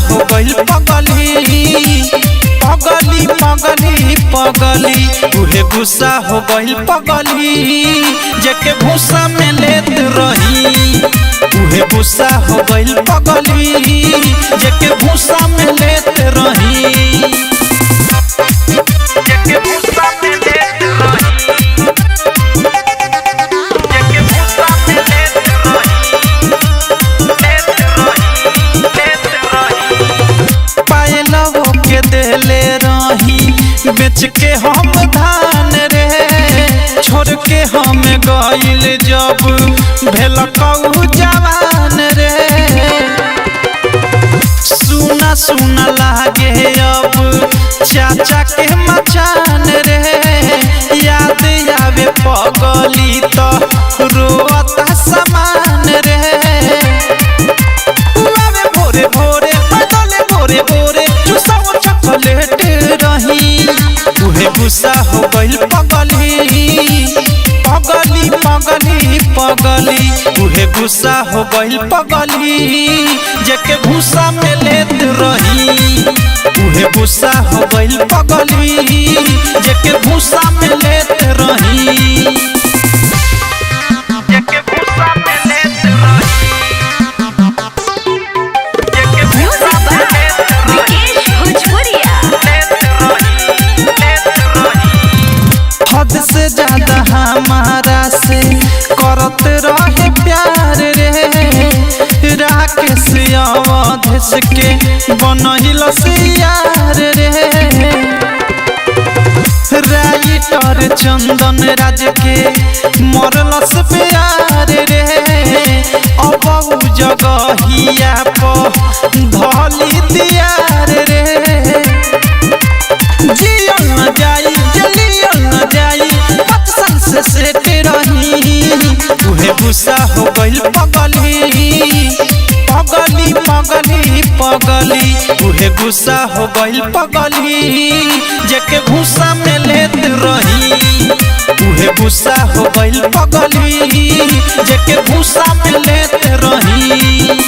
हो गइल पगली पगली पगली पगली उहे गुस्सा हो गइल पगली जेके भूसा में लेत रही उहे गुस्सा हो गइल पगली जेके भूसा में लेत रही जेके भूसा में लेत रही जेके भूसा में लेत रही पायलवो के देले रही बेच के हम धान रे छोड़ के हम गइल जब भेलकऊ जवान रे सुना सुना लागे अब चाचा के मचान रे याद आवे पगली तो रोता समान रे आवे भोरे भोरे बदले भोरे भोरे चुसाओ चॉकलेट रही उहे गुस्सा हो गइल पगली पगली पगली पगली उहे गुस्सा हो गइल पगली जेके भूसा में लेत रही उहे गुस्सा हो गइल पगली जेके भूसा में लेत रही जेके भूसा में लेत रही जेके भूसा में लेत हद से ज्यादा हमारा से करत रहे प्यार रे राकेश अवधेश के बनहिल से यार रे राइटर चंदन राज के मरलस प्यार रे अब जगहिया पर धली दियार रे जियल न जाई जलियल न जाई पत्सन से सेट रही उहे गुस्सा हो गइल पगली पगली पगली पगली उहे गुस्सा हो गइल पगली जेके भूसा में लेत रही उहे गुस्सा हो गइल पगली जेके भूसा में लेत रही।